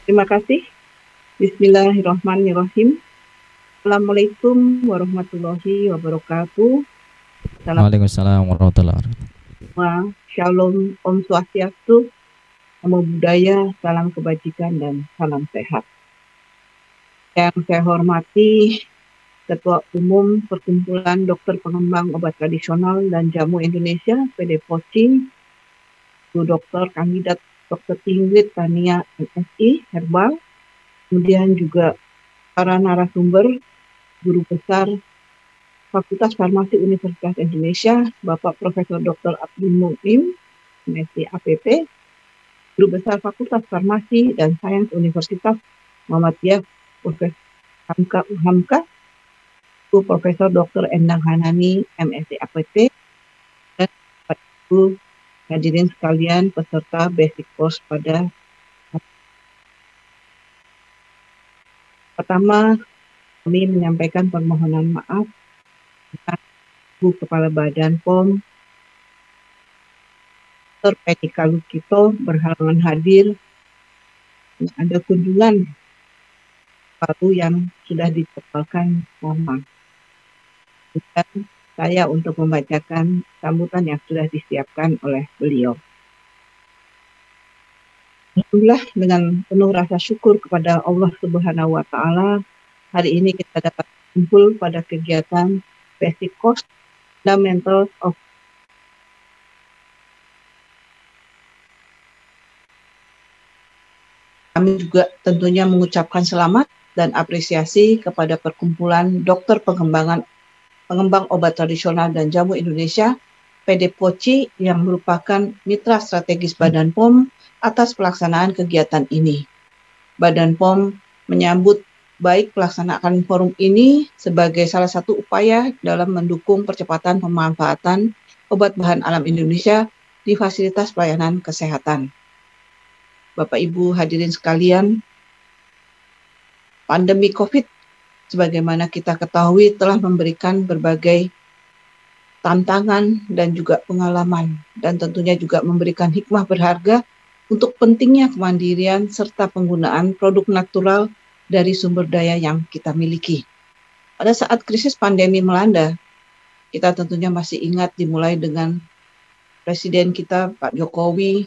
Terima kasih. Bismillahirrahmanirrahim. Assalamualaikum warahmatullahi wabarakatuh. Salam Waalaikumsalam warahmatullahi wabarakatuh. semua. Shalom, Om Swastiastu, Namo Buddhaya, salam kebajikan dan salam sehat. Yang saya hormati Ketua Umum Perkumpulan Dokter Pengembang Obat Tradisional dan Jamu Indonesia, PD POCI, Bu Dr. Kandidat Dr. Ingrid Tania MSI Herbal, kemudian juga para narasumber, Guru Besar Fakultas Farmasi Universitas Indonesia, Bapak Profesor Dr. Abdul Muim, MSc APP, Guru Besar Fakultas Farmasi dan Sains Universitas Muhammadiyah, Profesor Hamka Uhamka, Bu Profesor Dr. Endang Hanani, MSc APP, dan Bapak Ibu hadirin sekalian peserta basic course pada pertama kami menyampaikan permohonan maaf Bu Kepala Badan POM Dr. Peti Kalukito berhalangan hadir. Ada kunjungan baru yang sudah dijadwalkan lama. Dan saya untuk membacakan sambutan yang sudah disiapkan oleh beliau. Alhamdulillah, dengan penuh rasa syukur kepada Allah Subhanahu wa Ta'ala, hari ini kita dapat kumpul pada kegiatan Basic Course Fundamentals of Kami juga tentunya mengucapkan selamat dan apresiasi kepada Perkumpulan Dokter Pengembang Obat Tradisional dan Jamu Indonesia, PD POCI, yang merupakan mitra strategis Badan POM atas pelaksanaan kegiatan ini. Badan POM menyambut baik pelaksanaan forum ini sebagai salah satu upaya dalam mendukung percepatan pemanfaatan obat bahan alam Indonesia di fasilitas pelayanan kesehatan. Bapak Ibu hadirin sekalian, pandemi COVID sebagaimana kita ketahui telah memberikan berbagai tantangan dan juga pengalaman, dan tentunya juga memberikan hikmah berharga untuk pentingnya kemandirian serta penggunaan produk natural dari sumber daya yang kita miliki. Pada saat krisis pandemi melanda, kita tentunya masih ingat dimulai dengan Presiden kita Pak Jokowi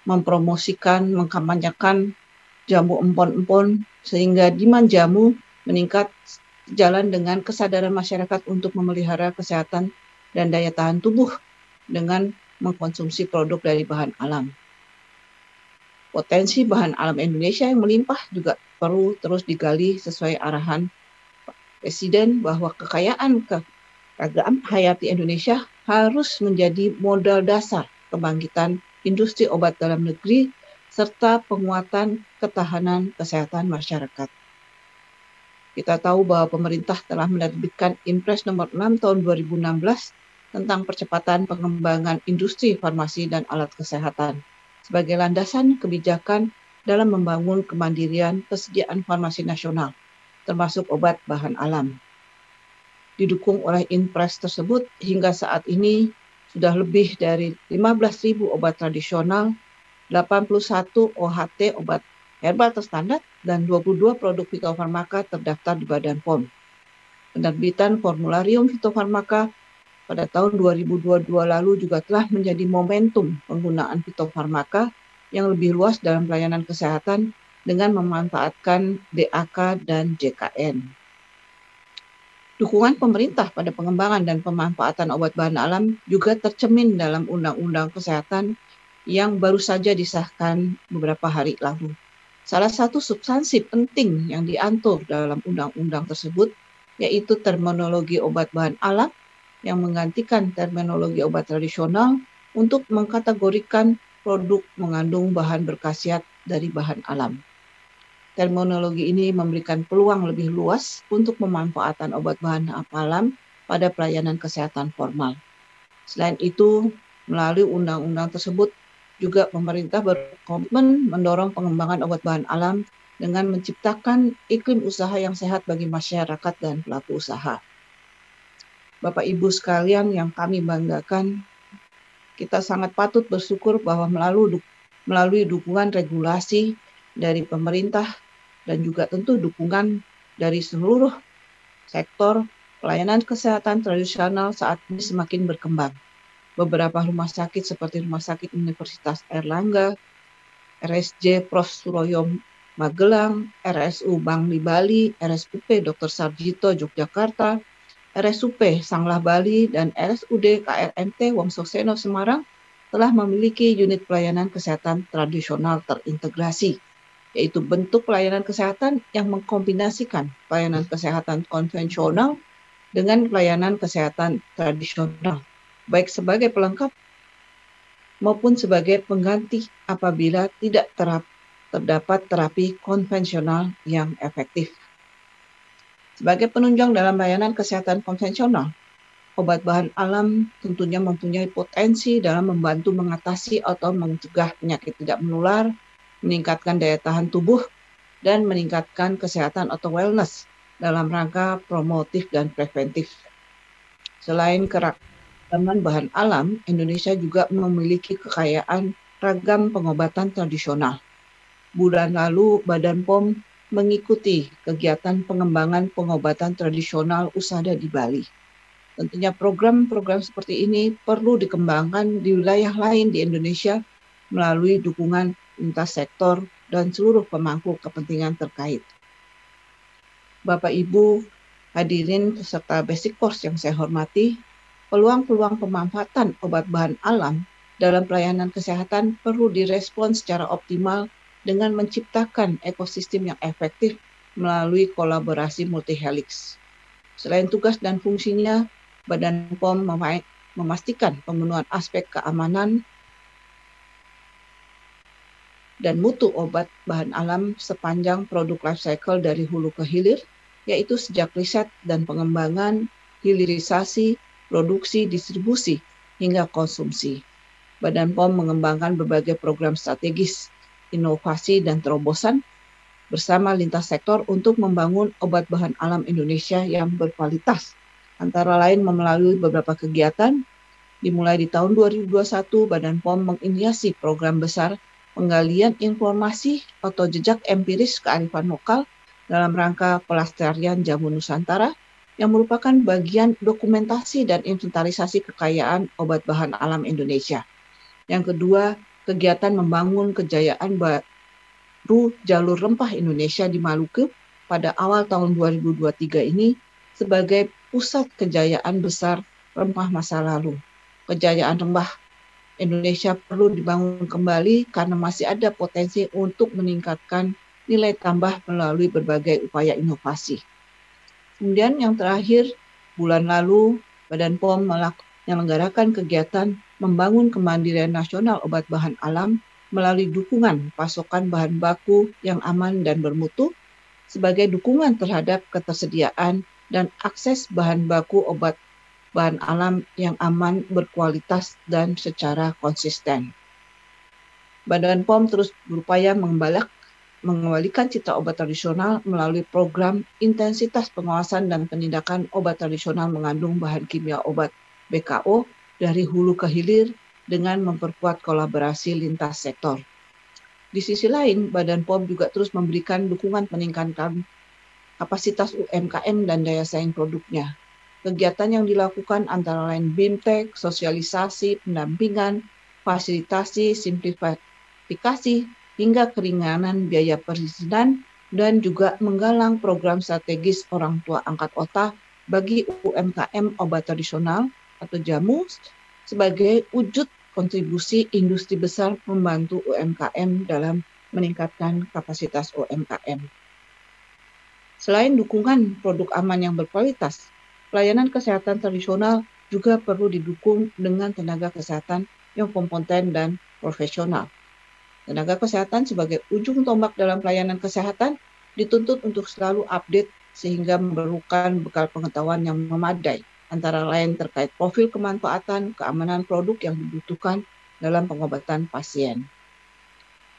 mempromosikan, mengkampanyekan jamu empon-empon sehingga demand jamu meningkat sejalan dengan kesadaran masyarakat untuk memelihara kesehatan dan daya tahan tubuh dengan mengkonsumsi produk dari bahan alam. Potensi bahan alam Indonesia yang melimpah juga perlu terus digali sesuai arahan Presiden bahwa kekayaan keagaan hayati Indonesia harus menjadi modal dasar kebangkitan industri obat dalam negeri serta penguatan ketahanan kesehatan masyarakat. Kita tahu bahwa pemerintah telah menerbitkan Impres nomor 6 tahun 2016 tentang percepatan pengembangan industri farmasi dan alat kesehatan sebagai landasan kebijakan dalam membangun kemandirian persediaan farmasi nasional, termasuk obat bahan alam. Didukung oleh Impres tersebut, hingga saat ini sudah lebih dari 15.000 obat tradisional, 81 OHT obat herbal terstandar, dan 22 produk fitofarmaka terdaftar di Badan POM. Penerbitan formularium fitofarmaka pada tahun 2022 lalu juga telah menjadi momentum penggunaan fitofarmaka yang lebih luas dalam pelayanan kesehatan dengan memanfaatkan DAK dan JKN. Dukungan pemerintah pada pengembangan dan pemanfaatan obat bahan alam juga tercermin dalam Undang-Undang Kesehatan yang baru saja disahkan beberapa hari lalu. Salah satu substansi penting yang diatur dalam undang-undang tersebut yaitu terminologi obat bahan alam yang menggantikan terminologi obat tradisional untuk mengkategorikan produk mengandung bahan berkhasiat dari bahan alam. Terminologi ini memberikan peluang lebih luas untuk pemanfaatan obat bahan alam pada pelayanan kesehatan formal. Selain itu, melalui undang-undang tersebut, juga pemerintah berkomitmen mendorong pengembangan obat bahan alam dengan menciptakan iklim usaha yang sehat bagi masyarakat dan pelaku usaha. Bapak Ibu sekalian yang kami banggakan, kita sangat patut bersyukur bahwa melalui dukungan regulasi dari pemerintah dan juga tentu dukungan dari seluruh sektor pelayanan kesehatan tradisional saat ini semakin berkembang. Beberapa rumah sakit seperti Rumah Sakit Universitas Airlangga, RSJ Prof. Suroyo Magelang, RSU Bangli Bali, RSUP Dr. Sarjito Yogyakarta, RSUP Sanglah Bali, dan RSUD KRMT Wongsoseno Semarang telah memiliki unit pelayanan kesehatan tradisional terintegrasi, yaitu bentuk pelayanan kesehatan yang mengkombinasikan pelayanan kesehatan konvensional dengan pelayanan kesehatan tradisional, baik sebagai pelengkap maupun sebagai pengganti apabila tidak terdapat terapi konvensional yang efektif. Sebagai penunjang dalam layanan kesehatan konvensional, obat bahan alam tentunya mempunyai potensi dalam membantu mengatasi atau mencegah penyakit tidak menular, meningkatkan daya tahan tubuh, dan meningkatkan kesehatan atau wellness dalam rangka promotif dan preventif. Selain keragaman bahan alam, Indonesia juga memiliki kekayaan ragam pengobatan tradisional. Bulan lalu, Badan POM mengikuti kegiatan pengembangan pengobatan tradisional USADA di Bali. Tentunya program-program seperti ini perlu dikembangkan di wilayah lain di Indonesia melalui dukungan lintas sektor dan seluruh pemangku kepentingan terkait. Bapak Ibu hadirin peserta basic course yang saya hormati, peluang-peluang pemanfaatan obat bahan alam dalam pelayanan kesehatan perlu direspons secara optimal dengan menciptakan ekosistem yang efektif melalui kolaborasi multi-helix. Selain tugas dan fungsinya, Badan POM memastikan pemenuhan aspek keamanan dan mutu obat bahan alam sepanjang produk life cycle dari hulu ke hilir, yaitu sejak riset dan pengembangan, hilirisasi, produksi, distribusi, hingga konsumsi. Badan POM mengembangkan berbagai program strategis, inovasi, dan terobosan bersama lintas sektor untuk membangun obat bahan alam Indonesia yang berkualitas. Antara lain melalui beberapa kegiatan, dimulai di tahun 2021, Badan POM menginisiasi program besar penggalian informasi atau jejak empiris kearifan lokal dalam rangka pelestarian jamu Nusantara yang merupakan bagian dokumentasi dan inventarisasi kekayaan obat bahan alam Indonesia. Yang kedua, kegiatan membangun kejayaan baru jalur rempah Indonesia di Maluku pada awal tahun 2023 ini sebagai pusat kejayaan besar rempah masa lalu. Kejayaan rempah Indonesia perlu dibangun kembali karena masih ada potensi untuk meningkatkan nilai tambah melalui berbagai upaya inovasi. Kemudian yang terakhir, bulan lalu Badan POM menyelenggarakan kegiatan membangun kemandirian nasional obat bahan alam melalui dukungan pasokan bahan baku yang aman dan bermutu sebagai dukungan terhadap ketersediaan dan akses bahan baku obat bahan alam yang aman, berkualitas, dan secara konsisten. Badan POM terus berupaya mengembalikan citra obat tradisional melalui program intensitas pengawasan dan penindakan obat tradisional mengandung bahan kimia obat BKO dari hulu ke hilir dengan memperkuat kolaborasi lintas sektor. Di sisi lain, Badan POM juga terus memberikan dukungan peningkatan kapasitas UMKM dan daya saing produknya. Kegiatan yang dilakukan antara lain BIMTEK, sosialisasi, pendampingan, fasilitasi, simplifikasi, hingga keringanan biaya perizinan, dan juga menggalang program strategis orang tua angkat otak bagi UMKM obat tradisional atau jamu sebagai wujud kontribusi industri besar membantu UMKM dalam meningkatkan kapasitas UMKM. Selain dukungan produk aman yang berkualitas, pelayanan kesehatan tradisional juga perlu didukung dengan tenaga kesehatan yang kompeten dan profesional. Tenaga kesehatan sebagai ujung tombak dalam pelayanan kesehatan dituntut untuk selalu update sehingga memerlukan bekal pengetahuan yang memadai, antara lain terkait profil kemanfaatan, keamanan produk yang dibutuhkan dalam pengobatan pasien.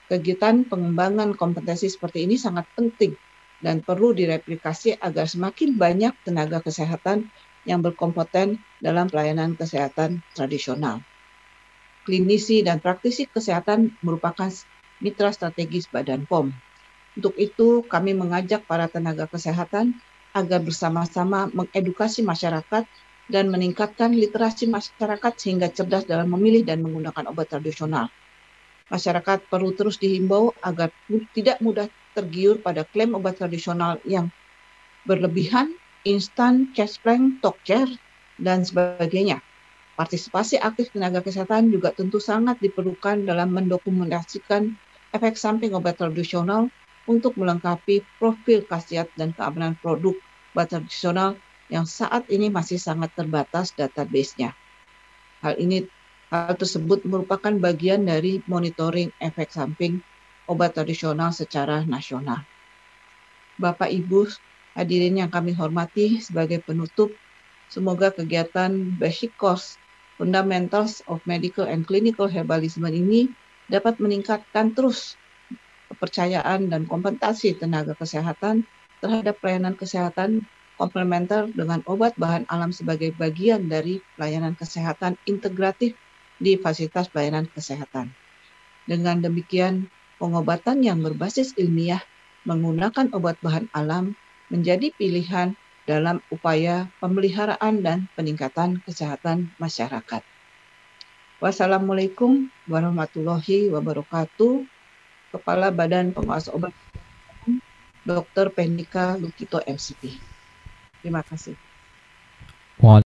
Kegiatan pengembangan kompetensi seperti ini sangat penting dan perlu direplikasi agar semakin banyak tenaga kesehatan yang berkompeten dalam pelayanan kesehatan tradisional. Klinisi dan praktisi kesehatan merupakan mitra strategis Badan POM. Untuk itu, kami mengajak para tenaga kesehatan agar bersama-sama mengedukasi masyarakat dan meningkatkan literasi masyarakat sehingga cerdas dalam memilih dan menggunakan obat tradisional. Masyarakat perlu terus dihimbau agar tidak mudah tergiur pada klaim obat tradisional yang berlebihan, instan, cashplank, tokcer, dan sebagainya. Partisipasi aktif tenaga kesehatan juga tentu sangat diperlukan dalam mendokumentasikan efek samping obat tradisional untuk melengkapi profil khasiat dan keamanan produk obat tradisional yang saat ini masih sangat terbatas database-nya. Hal tersebut merupakan bagian dari monitoring efek samping obat tradisional secara nasional. Bapak Ibu hadirin yang kami hormati, sebagai penutup, semoga kegiatan Basic Course Fundamentals of Medical and Clinical Herbalism ini dapat meningkatkan terus kepercayaan dan kompetensi tenaga kesehatan terhadap pelayanan kesehatan komplementer dengan obat bahan alam sebagai bagian dari pelayanan kesehatan integratif di fasilitas pelayanan kesehatan. Dengan demikian, pengobatan yang berbasis ilmiah menggunakan obat bahan alam menjadi pilihan dalam upaya pemeliharaan dan peningkatan kesehatan masyarakat. Wassalamualaikum warahmatullahi wabarakatuh. Kepala Badan Pengawas Obat, Dr. Pendika Lukito MCP. Terima kasih.